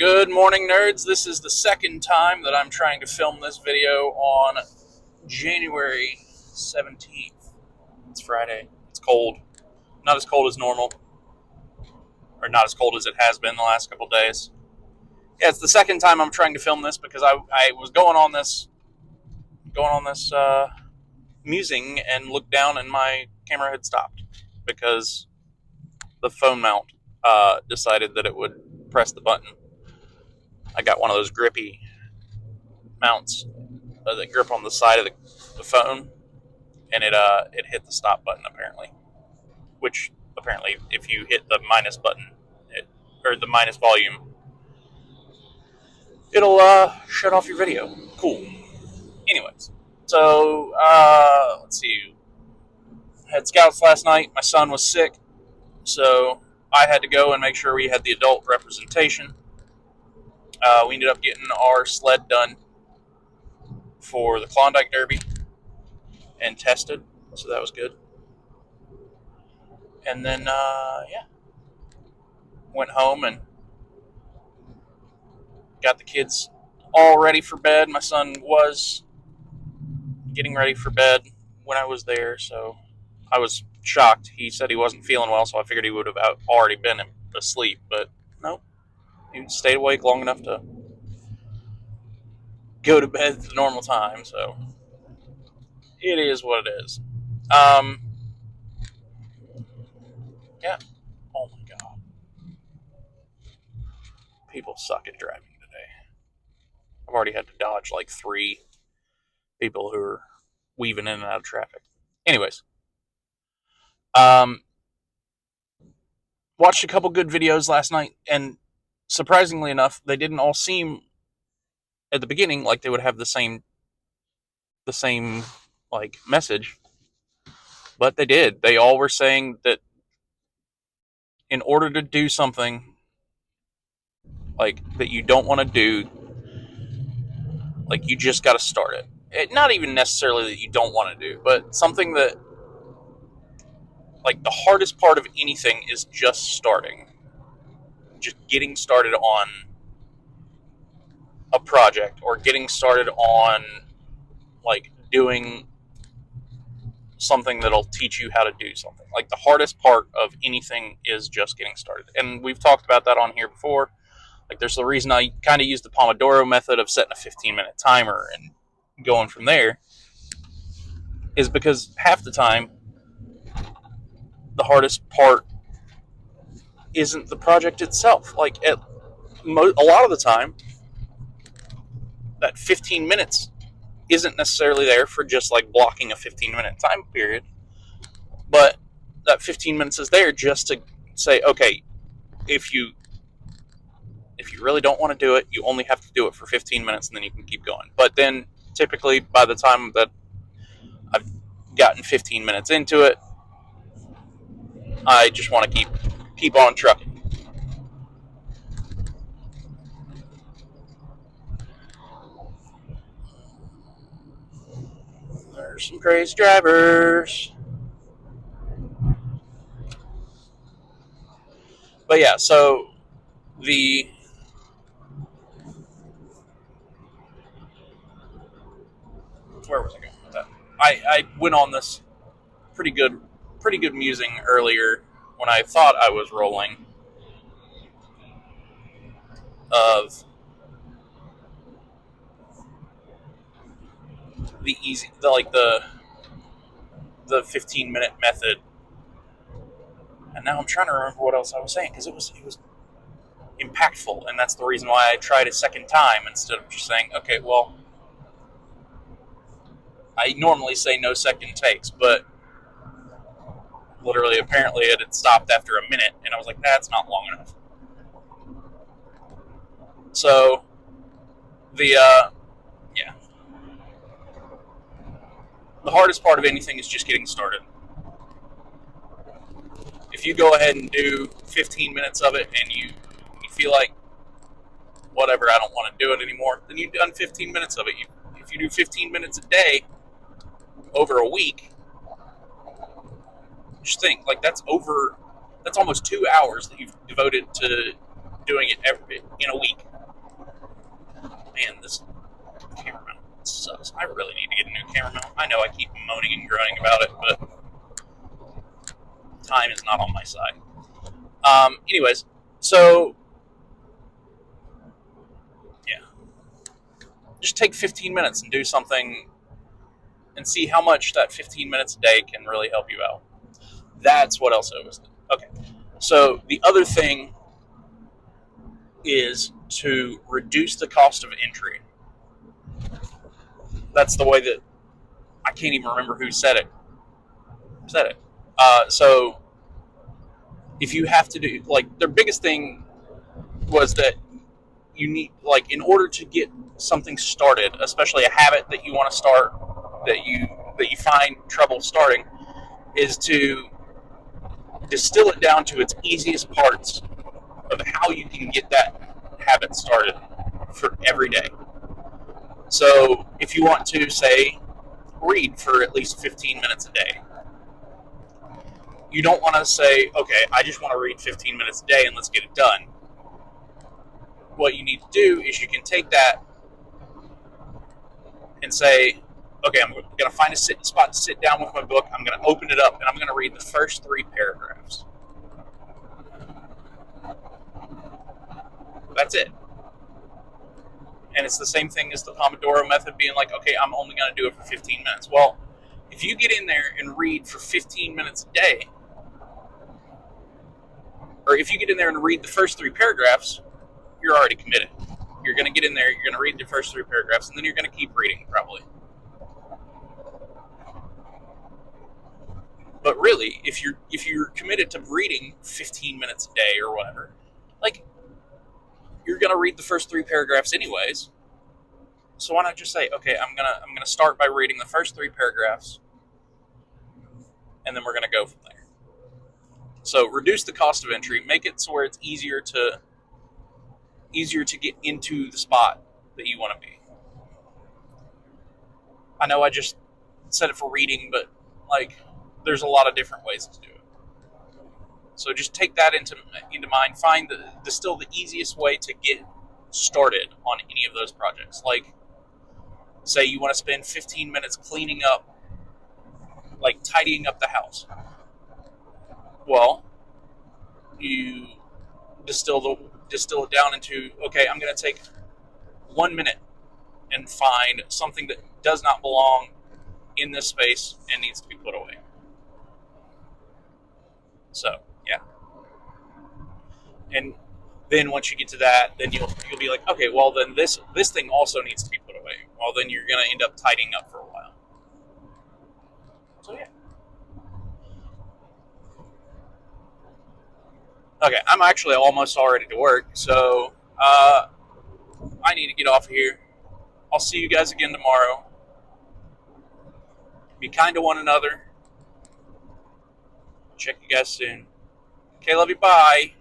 Good morning, nerds. This is the second time that I'm trying to film this video on January 17th. It's Friday. It's cold. Not as cold as normal. Or not as cold as it has been the last couple days. Yeah, it's the second time I'm trying to film this because I was going on this musing and looked down and my camera had stopped because the phone mount decided that it would press the button. I got one of those grippy mounts that grip on the side of the phone, and it hit the stop button apparently. Which apparently, if you hit the minus button, or the minus volume, it'll shut off your video. Cool. Anyways, so let's see. Had scouts last night. My son was sick, so I had to go and make sure we had the adult representation. We ended up getting our sled done for the Klondike Derby and tested, so that was good. And then, went home and got the kids all ready for bed. My son was getting ready for bed when I was there, so I was shocked. He said he wasn't feeling well, so I figured he would have already been asleep, but nope. He stayed awake long enough to go to bed at the normal time, so it is what it is. Yeah. Oh my god. People suck at driving today. I've already had to dodge like 3 people who are weaving in and out of traffic. Anyways. Watched a couple good videos last night, and surprisingly enough, they didn't all seem at the beginning like they would have the same like message, but they did. They all were saying that in order to do something like that you don't want to do, like you just got to start it. Not even necessarily that you don't want to do, but something that, like, the hardest part of anything is just starting. Just getting started on a project or getting started on, like, doing something that'll teach you how to do something. Like, the hardest part of anything is just getting started. And we've talked about that on here before. Like, there's the reason I kind of use the Pomodoro method of setting a 15-minute timer and going from there, is because half the time, the hardest part isn't the project itself. Like, a lot of the time, that 15 minutes isn't necessarily there for just like blocking a 15-minute time period, but that 15 minutes is there just to say, okay, if you really don't want to do it, you only have to do it for 15 minutes and then you can keep going. But then typically by the time that I've gotten 15 minutes into it, I just want to keep on trucking. There's some crazy drivers. But yeah, so where was I going with that? I went on this pretty good musing earlier when I thought I was rolling of the 15-minute method. And now I'm trying to remember what else I was saying, because it was impactful, and that's the reason why I tried a second time instead of just saying, okay, well, I normally say no second takes, but literally, apparently, it had stopped after a minute, and I was like, that's not long enough. So, the hardest part of anything is just getting started. If you go ahead and do 15 minutes of it and you feel like, whatever, I don't want to do it anymore, then you've done 15 minutes of it. If you do 15 minutes a day over a week, just think, like, that's almost 2 hours that you've devoted to doing it in a week. Anyways, so yeah, just take 15 minutes and do something and see how much that 15 minutes a day can really help you out. That's what else I was doing. Okay. So the other thing is to reduce the cost of entry. That's the way that I can't even remember who said it. So if you have to do, like, their biggest thing was that you need, like, in order to get something started, especially a habit that you want to start, that you find trouble starting, is to distill it down to its easiest parts of how you can get that habit started for every day. So if you want to, say, read for at least 15 minutes a day, you don't want to say, okay, I just want to read 15 minutes a day and let's get it done. What you need to do is you can take that and say, okay, I'm going to find a spot to sit down with my book. I'm going to open it up and I'm going to read the first 3 paragraphs. That's it. And it's the same thing as the Pomodoro method being like, okay, I'm only going to do it for 15 minutes. Well, if you get in there and read for 15 minutes a day, or if you get in there and read the first 3 paragraphs, you're already committed. You're going to get in there, you're going to read the first 3 paragraphs, and then you're going to keep reading, probably. But really, if you're committed to reading 15 minutes a day or whatever, like, you're going to read the first 3 paragraphs anyways. So why not just say, okay, I'm gonna start by reading the first 3 paragraphs, and then we're going to go from there. So reduce the cost of entry, make it so where it's easier to get into the spot that you want to be. I know I just said it for reading, but, like, there's a lot of different ways to do it. So just take that into mind. Distill the easiest way to get started on any of those projects. Like, say you want to spend 15 minutes cleaning up, like tidying up the house. Well, you distill it down into, okay, I'm going to take 1 minute and find something that does not belong in this space and needs to be put away. So, yeah. And then once you get to that, then you'll be like, okay, well, then this thing also needs to be put away. Well, then you're going to end up tidying up for a while. So, yeah. Okay, I'm actually almost all ready to work, so I need to get off of here. I'll see you guys again tomorrow. Be kind to one another. Check you guys soon. Okay, love you. Bye.